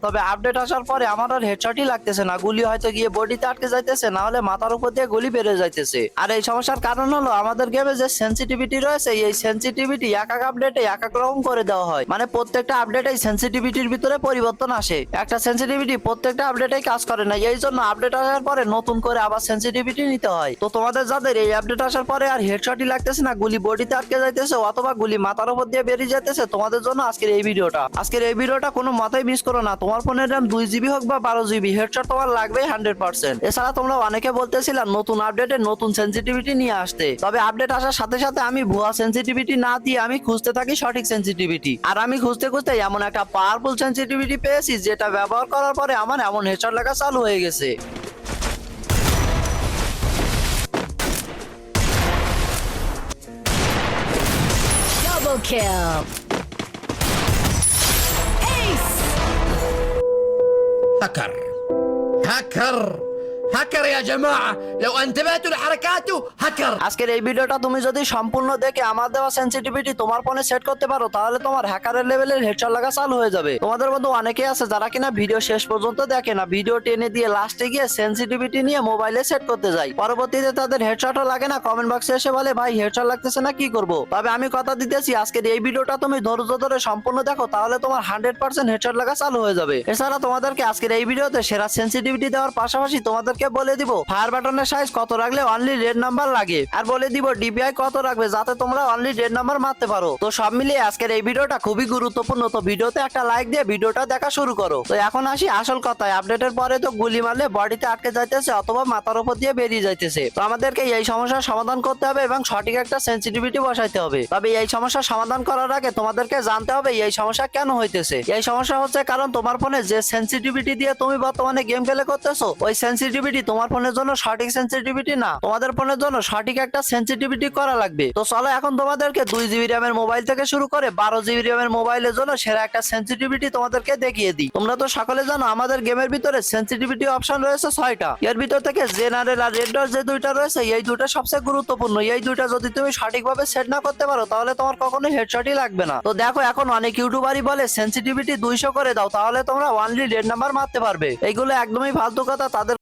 তবে আপডেট আসার পরে আমার আর হেডশটই লাগতেছে না, গুলি হয়তো গিয়ে বডিতে আটকে যাইতেছে, না হলে মাথার উপর দিয়ে গুলি বেড়ে যাইতেছে। আর এই সমস্যার কারণ হলো আমাদের গেমে যে সেনসিটিভিটি রয়েছে, এই সেনসিটিভিটি এক এক আপডেটে এক এক রকম করে দেওয়া হয়। মানে প্রত্যেকটা আপডেটে সেনসিটিভিটির ভিতরে পরিবর্তন আসে, একটা সেনসিটিভিটি প্রত্যেকটা আপডেটেই কাজ করে না, এই জন্য আপডেট আসার পরে নতুন করে আবার সেনসিটিভিটি নিতে হয়। তো তোমাদের যাদের এই আপডেট আসার পরে আর হেডশটই লাগতেছে না, গুলি বডিতে আটকে যাইতেছে অথবা গুলি মাথার উপর দিয়ে বেরিয়ে যাইতেছে, তোমাদের জন্য আজকের এই ভিডিওটা কোনো মাথায় মিস করো না। তোমার ফোনের র্যাম 2 GB হোক বা 12 GB, হেডশট তোমার লাগবেই 100%। এছাড়া তোমরা অনেকে বলতেছিলাম নতুন আপডেটে নতুন সেনসিটিভিটি নিয়ে আসতে, তবে আপডেট আসার সাথে সাথে আমি ভুয়া সেনসিটিভিটি না দিয়ে আমি খুঁজতে থাকি সঠিক সেনসিটিভিটি। আর আমি খুঁজতে খুঁজতে এমন একটা পাওয়ারফুল সেনসিটিভিটি পেয়েছি যেটা ব্যবহার করার পরে আমার এমন হেডশট লাগা চালু হয়ে গেছে। Double kill. Ace. هكر هكر هكر يا جماعة، لو انتبهتوا لحركاته هكر। আজকের এই ভিডিওটা তুমি যদি সম্পূর্ণ দেখে আমার দেওয়া সেনসিটিভিটি তোমার ফোনে সেট করতে পারো, তাহলে তোমার হ্যাকারের লেভেলের হেডশট লাগা চালু হয়ে যাবে। তোমাদের মধ্যে অনেকেই আছে যারা কিনা ভিডিও শেষ পর্যন্ত দেখে না, ভিডিও টেনে দিয়ে লাস্টে গিয়ে সেনসিটিভিটি নিয়ে মোবাইলে সেট করতে যায়, পরবর্তীতে তাদের হেডশটও লাগে না, কমেন্ট বক্সে এসে বলে ভাই হেডশট লাগতেছে না, কি করব। তবে আমি কথা দিতেছি আজকের এই ভিডিওটা তুমি ধৈর্য ধরে সম্পূর্ণ দেখো, তাহলে তোমার 100% হেডশট লাগা চালু হয়ে যাবে। এছাড়া তোমাদেরকে আজকের এই ভিডিওতে সেরা সেনসিটিভিটি দেওয়ার পাশাপাশি তোমাদেরকে বলে দিব ফায়ার বাটনের সাইজ কত রাখলে অনলি রেড নাম্বার লাগে, আর বলে দিব ডিপিআই কত রাখবে যাতে তোমরা অনলি রেড নাম্বার মারতে পারো। তো সব মিলিয়ে আজকের এই ভিডিওটা খুবই গুরুত্বপূর্ণ, তো ভিডিওতে একটা লাইক দিয়ে ভিডিওটা দেখা শুরু করো। তো এখন আসি আসল কথায়, আপডেটের পরে তো গুলি মারলে বডিতে আটকে যাইতেছে অথবা মাথার উপর দিয়ে বেরিয়ে যাইতেছে। তো আমাদেরকে এই সমস্যার সমাধান করতে হবে এবং সঠিক একটা সেনসিটিভিটি বসাইতে হবে। তবে এই সমস্যার সমাধান করার আগে তোমাদেরকে জানতে হবে এই সমস্যা কেন হইতেছে। এই সমস্যা হচ্ছে কারণ তোমার ফোনে যে সেনসিটিভিটি দিয়ে তুমি বর্তমানে গেম খেলে করতেছো, ওই সেনসিটিভিটি তোমার ফোনের জন্য সঠিক সেনসিটিভিটি না, তোমাদের ফোনের জন্য সঠিক একটা সেনসিটিভিটি করা লাগবে। তো চলো এখন তোমাদেরকে 2 GB র্যামের মোবাইল থেকে শুরু করে 12 GB র্যামের মোবাইলের জন্য সেরা একটা সেনসিটিভিটি তোমাদেরকে দেখিয়ে দিই। তোমরা তো সকলে জানো আমাদের গেমের ভিতরে সেনসিটিভিটি অপশন রয়েছে 6টা, এর ভিতর থেকে জেনারেল আর রেড ডট যে দুইটা রয়েছে, এই দুইটা সবচেয়ে গুরুত্বপূর্ণ। এই দুইটা যদি তুমি সঠিকভাবে সেট না করতে পারো তাহলে তোমার কখনোই হেডশটই লাগবে না। তো দেখো এখন অনেক ইউটিউবারই বলে সেনসিটিভিটি 200 করে দাও, তাহলে তোমরা অনলি রেড নাম্বার মারতে পারবে। এইগুলো একদমই ফালতু কথা, তাদের